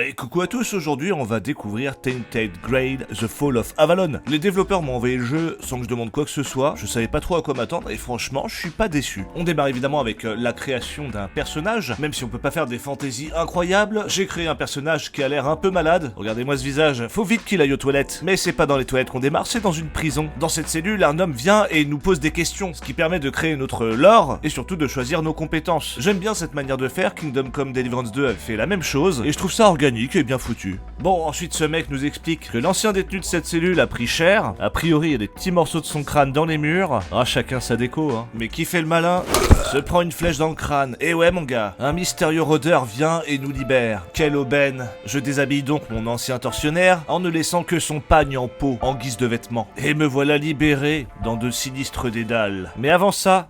Et coucou à tous, aujourd'hui on va découvrir Tainted Grail The Fall of Avalon. Les développeurs m'ont envoyé le jeu sans que je demande quoi que ce soit, je savais pas trop à quoi m'attendre et franchement je suis pas déçu. On démarre évidemment avec la création d'un personnage, même si on peut pas faire des fantaisies incroyables, j'ai créé un personnage qui a l'air un peu malade, regardez-moi ce visage, faut vite qu'il aille aux toilettes. Mais c'est pas dans les toilettes qu'on démarre, c'est dans une prison. Dans cette cellule, un homme vient et nous pose des questions, ce qui permet de créer notre lore et surtout de choisir nos compétences. J'aime bien cette manière de faire, Kingdom Come Deliverance 2 a fait la même chose et je trouve ça organique et bien foutu. Bon, ensuite ce mec nous explique que l'ancien détenu de cette cellule a pris cher, a priori il y a des petits morceaux de son crâne dans les murs, ah chacun sa déco hein, mais qui fait le malin se prend une flèche dans le crâne, et ouais mon gars, un mystérieux rôdeur vient et nous libère. Quelle aubaine. Je déshabille donc mon ancien tortionnaire en ne laissant que son pagne en peau en guise de vêtements, et me voilà libéré dans de sinistres dédales. Mais avant ça...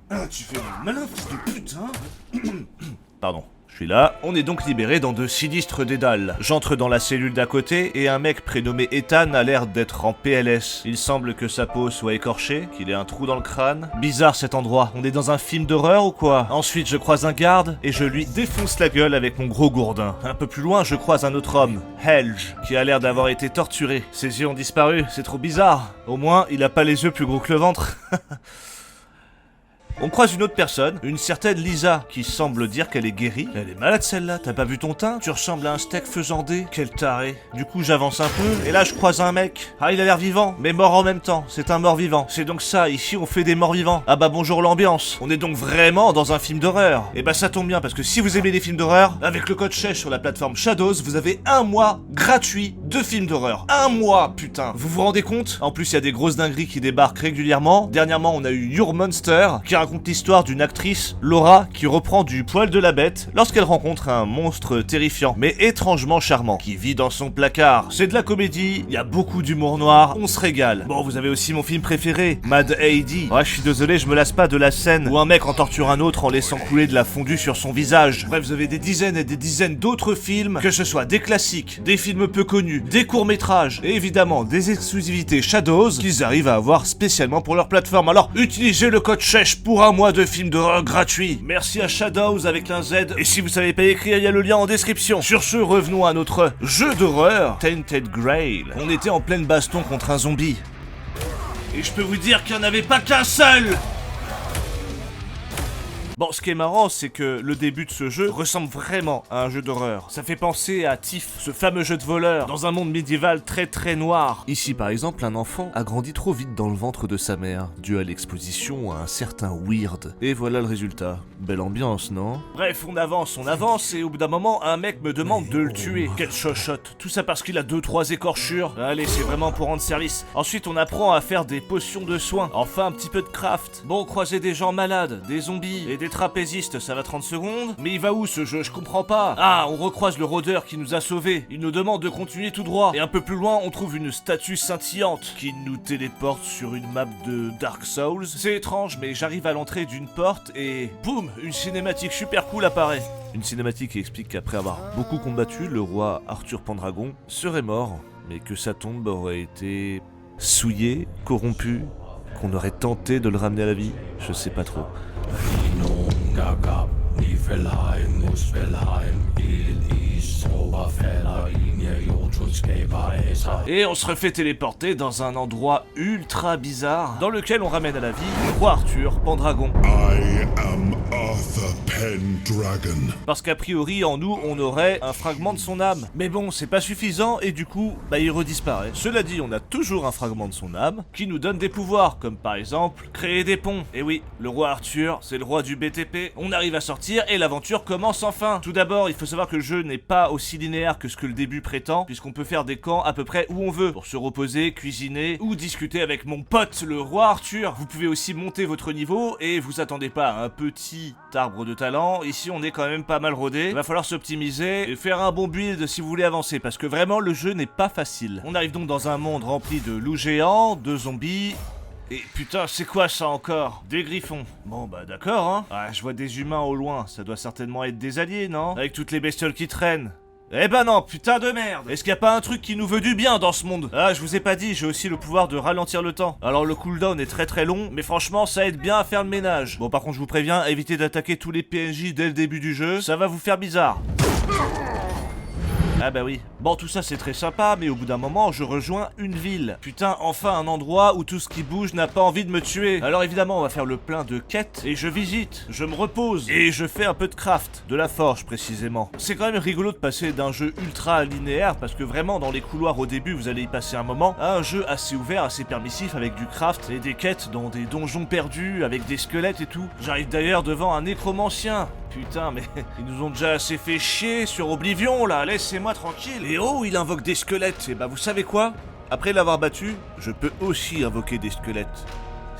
Ah tu fais le malin fils de pute hein. Pardon. Je suis là, on est donc libéré dans de sinistres dédales. J'entre dans la cellule d'à côté et un mec prénommé Ethan a l'air d'être en PLS. Il semble que sa peau soit écorchée, qu'il ait un trou dans le crâne. Bizarre cet endroit, on est dans un film d'horreur ou quoi? Ensuite je croise un garde et je lui défonce la gueule avec mon gros gourdin. Un peu plus loin je croise un autre homme, Helge, qui a l'air d'avoir été torturé. Ses yeux ont disparu, c'est trop bizarre. Au moins il a pas les yeux plus gros que le ventre. On croise une autre personne, une certaine Lisa, qui semble dire qu'elle est guérie. Elle est malade celle-là, t'as pas vu ton teint? Tu ressembles à un steak faisandé. Quel taré. Du coup j'avance un peu, et là je croise un mec. Ah il a l'air vivant, mais mort en même temps, c'est un mort-vivant. C'est donc ça, ici on fait des morts-vivants. Ah bah bonjour l'ambiance. On est donc vraiment dans un film d'horreur. Et bah ça tombe bien, parce que si vous aimez les films d'horreur, avec le code Chèche sur la plateforme Shadows, vous avez un mois gratuit de films d'horreur. Un mois, putain. Vous vous rendez compte? En plus il y a des grosses dingueries qui débarquent régulièrement. Dernièrement on a eu Your Monster, qui raconte l'histoire d'une actrice, Laura, qui reprend du poil de la bête lorsqu'elle rencontre un monstre terrifiant, mais étrangement charmant, qui vit dans son placard. C'est de la comédie, il y a beaucoup d'humour noir, on se régale. Bon, vous avez aussi mon film préféré, Mad A.D. Ouais, je suis désolé, je me lasse pas de la scène où un mec en torture un autre en laissant couler de la fondue sur son visage. Bref, vous avez des dizaines et des dizaines d'autres films, que ce soit des classiques, des films peu connus, des courts-métrages, et évidemment des exclusivités Shadows qu'ils arrivent à avoir spécialement pour leur plateforme. Alors, utilisez le code Chèche pour un mois de films d'horreur gratuits. Merci à Shadows avec un Z. Et si vous savez pas écrire, il y a le lien en description. Sur ce, revenons à notre jeu d'horreur, Tainted Grail. On était en pleine baston contre un zombie. Et je peux vous dire qu'il n'y en avait pas qu'un seul! Bon, ce qui est marrant, c'est que le début de ce jeu ressemble vraiment à un jeu d'horreur. Ça fait penser à Thief, ce fameux jeu de voleur, dans un monde médiéval très très noir. Ici, par exemple, un enfant a grandi trop vite dans le ventre de sa mère, dû à l'exposition à un certain weird. Et voilà le résultat. Belle ambiance, non? Bref, on avance, et au bout d'un moment, un mec me demande de le tuer. Quelle chochotte. Tout ça parce qu'il a 2-3 écorchures. Allez, c'est vraiment pour rendre service. Ensuite, on apprend à faire des potions de soins. Enfin, un petit peu de craft. Bon, croiser des gens malades, des zombies et des trapézistes, ça va 30 secondes. Mais il va où ce jeu? Je comprends pas. Ah, on recroise le rôdeur qui nous a sauvés. Il nous demande de continuer tout droit. Et un peu plus loin, on trouve une statue scintillante qui nous téléporte sur une map de Dark Souls. C'est étrange, mais j'arrive à l'entrée d'une porte et boum, une cinématique super cool apparaît. Une cinématique qui explique qu'après avoir beaucoup combattu, le roi Arthur Pendragon serait mort, mais que sa tombe aurait été souillée, corrompue, qu'on aurait tenté de le ramener à la vie. Je sais pas trop. Et on se refait téléporter dans un endroit ultra bizarre dans lequel on ramène à la vie le roi Arthur Pendragon. I am Arthur Pendragon. Parce qu'a priori en nous on aurait un fragment de son âme. Mais bon, c'est pas suffisant et du coup, il redisparaît. Cela dit, on a toujours un fragment de son âme qui nous donne des pouvoirs, comme par exemple créer des ponts. Et oui, le roi Arthur, c'est le roi du BTP. On arrive à sortir et l'aventure commence enfin. Tout d'abord, il faut savoir que le jeu n'est pas aussi linéaire que ce que le début prétend, puisqu'on peut faire des camps à peu près où on veut, pour se reposer, cuisiner ou discuter avec mon pote le roi Arthur. Vous pouvez aussi monter votre niveau et vous attendez pas à un petit arbre de talent. Ici on est quand même pas mal rodé, il va falloir s'optimiser et faire un bon build si vous voulez avancer, parce que vraiment le jeu n'est pas facile. On arrive donc dans un monde rempli de loups géants, de zombies. Et putain, c'est quoi ça encore? Des griffons. Bon bah d'accord hein. Ah, je vois des humains au loin, ça doit certainement être des alliés, non? Avec toutes les bestioles qui traînent. Eh ben non, putain de merde. Est-ce qu'il y a pas un truc qui nous veut du bien dans ce monde? Ah, je vous ai pas dit, j'ai aussi le pouvoir de ralentir le temps. Alors le cooldown est très très long, mais franchement ça aide bien à faire le ménage. Bon par contre je vous préviens, évitez d'attaquer tous les PNJ dès le début du jeu, ça va vous faire bizarre. Ah bah oui. Bon, tout ça c'est très sympa, mais au bout d'un moment, je rejoins une ville. Putain, enfin un endroit où tout ce qui bouge n'a pas envie de me tuer. Alors évidemment, on va faire le plein de quêtes, et je visite, je me repose, et je fais un peu de craft, de la forge précisément. C'est quand même rigolo de passer d'un jeu ultra linéaire, parce que vraiment, dans les couloirs au début, vous allez y passer un moment, à un jeu assez ouvert, assez permissif, avec du craft et des quêtes dans des donjons perdus, avec des squelettes et tout. J'arrive d'ailleurs devant un nécromancien. Putain, mais ils nous ont déjà assez fait chier sur Oblivion, là, laissez-moi tranquille. Et oh, il invoque des squelettes. Et bah, vous savez quoi? Après l'avoir battu, je peux aussi invoquer des squelettes.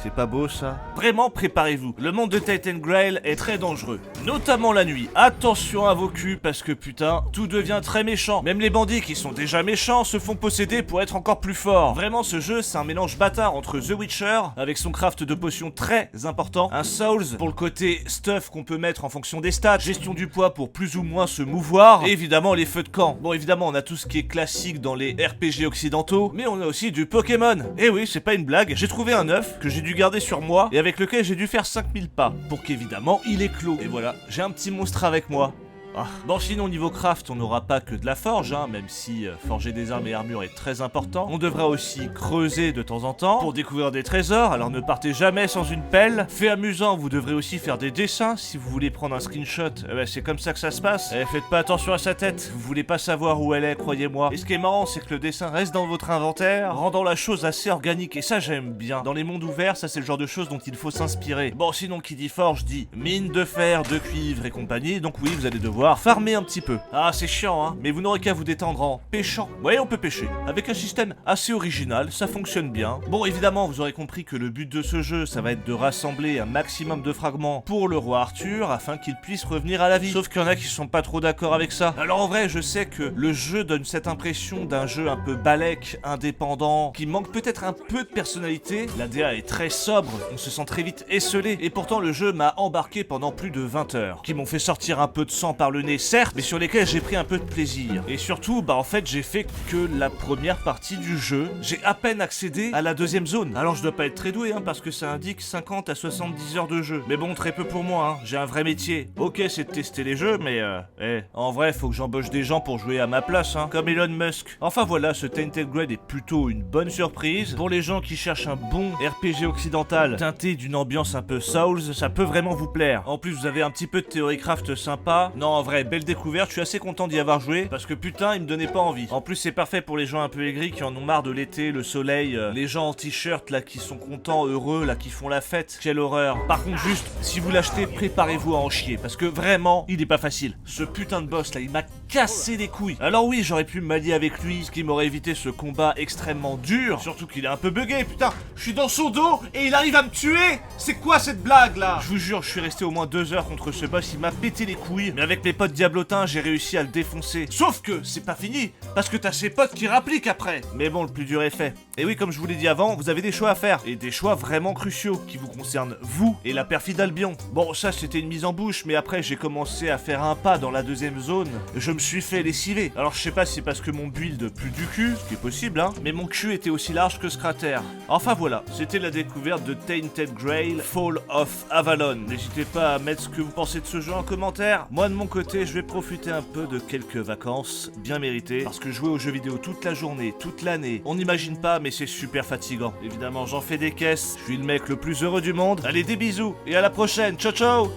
C'est pas beau ça? Vraiment, préparez-vous. Le monde de Titan Grail est très dangereux. Notamment la nuit. Attention à vos culs parce que putain, tout devient très méchant. Même les bandits qui sont déjà méchants se font posséder pour être encore plus forts. Vraiment, ce jeu, c'est un mélange bâtard entre The Witcher, avec son craft de potions très important, un Souls pour le côté stuff qu'on peut mettre en fonction des stats, gestion du poids pour plus ou moins se mouvoir, et évidemment les feux de camp. Bon, évidemment, on a tout ce qui est classique dans les RPG occidentaux, mais on a aussi du Pokémon. Et oui, c'est pas une blague, j'ai trouvé un œuf que j'ai dû garder sur moi et avec lequel j'ai dû faire 5000 pas pour qu'évidemment il éclot. Et voilà, j'ai un petit monstre avec moi. Ah. Bon, sinon niveau craft on n'aura pas que de la forge, hein, même si forger des armes et armures est très important. On devra aussi creuser de temps en temps pour découvrir des trésors, alors ne partez jamais sans une pelle. Fait amusant, vous devrez aussi faire des dessins si vous voulez prendre un screenshot. C'est comme ça que ça se passe. Faites pas attention à sa tête, vous voulez pas savoir où elle est, croyez-moi. Et ce qui est marrant, c'est que le dessin reste dans votre inventaire, rendant la chose assez organique, et ça j'aime bien. Dans les mondes ouverts, ça c'est le genre de choses dont il faut s'inspirer. Bon, sinon qui dit forge dit mine de fer, de cuivre et compagnie, donc oui, vous allez devoir farmer un petit peu. Ah, c'est chiant, hein, mais vous n'aurez qu'à vous détendre en pêchant. Ouais, on peut pêcher. Avec un système assez original, ça fonctionne bien. Bon, évidemment, vous aurez compris que le but de ce jeu, ça va être de rassembler un maximum de fragments pour le roi Arthur, afin qu'il puisse revenir à la vie. Sauf qu'il y en a qui sont pas trop d'accord avec ça. Alors en vrai, je sais que le jeu donne cette impression d'un jeu un peu balèque, indépendant, qui manque peut-être un peu de personnalité. La DA est très sobre, on se sent très vite esselé, et pourtant le jeu m'a embarqué pendant plus de 20 heures, qui m'ont fait sortir un peu de sang par le nez, certes, mais sur lesquels j'ai pris un peu de plaisir. Et surtout, bah en fait, j'ai fait que la première partie du jeu. J'ai à peine accédé à la deuxième zone. Alors je dois pas être très doué, hein, parce que ça indique 50 à 70 heures de jeu. Mais bon, très peu pour moi, hein. J'ai un vrai métier. Ok, c'est de tester les jeux, mais en vrai, faut que j'embauche des gens pour jouer à ma place, hein, comme Elon Musk. Enfin voilà, ce Tainted Grail est plutôt une bonne surprise. Pour les gens qui cherchent un bon RPG occidental, teinté d'une ambiance un peu Souls, ça peut vraiment vous plaire. En plus, vous avez un petit peu de Theorycraft sympa. Non, en vrai, belle découverte, je suis assez content d'y avoir joué parce que putain, il me donnait pas envie. En plus, c'est parfait pour les gens un peu aigris qui en ont marre de l'été, le soleil, les gens en t-shirt là qui sont contents, heureux là, qui font la fête. Quelle horreur. Par contre, juste, si vous l'achetez, préparez-vous à en chier parce que vraiment, il est pas facile. Ce putain de boss là, il m'a cassé les couilles. Alors oui, j'aurais pu m'allier avec lui, ce qui m'aurait évité ce combat extrêmement dur. Surtout qu'il est un peu bugué, putain. Je suis dans son dos et il arrive à me tuer. C'est quoi cette blague là? Je vous jure, je suis resté au moins 2 heures contre ce boss, il m'a pété les couilles. Mais avec mes potes diablotins, j'ai réussi à le défoncer. Sauf que c'est pas fini, parce que t'as ses potes qui rappliquent après. Mais bon, le plus dur est fait. Et oui, comme je vous l'ai dit avant, vous avez des choix à faire. Et des choix vraiment cruciaux, qui vous concernent vous et la perfide Albion. Bon, ça c'était une mise en bouche, mais après j'ai commencé à faire un pas dans la deuxième zone. Je me suis fait lessiver. Alors je sais pas si c'est parce que mon build pue du cul, ce qui est possible, hein, mais mon cul était aussi large que ce cratère. Enfin voilà, c'était la découverte de Tainted Grail, Fall of Avalon. N'hésitez pas à mettre ce que vous pensez de ce jeu en commentaire. Moi de mon côté, je vais profiter un peu de quelques vacances bien méritées, parce que jouer aux jeux vidéo toute la journée, toute l'année, on n'imagine pas, mais c'est super fatigant. Évidemment, j'en fais des caisses, je suis le mec le plus heureux du monde. Allez, des bisous, et à la prochaine, ciao ciao.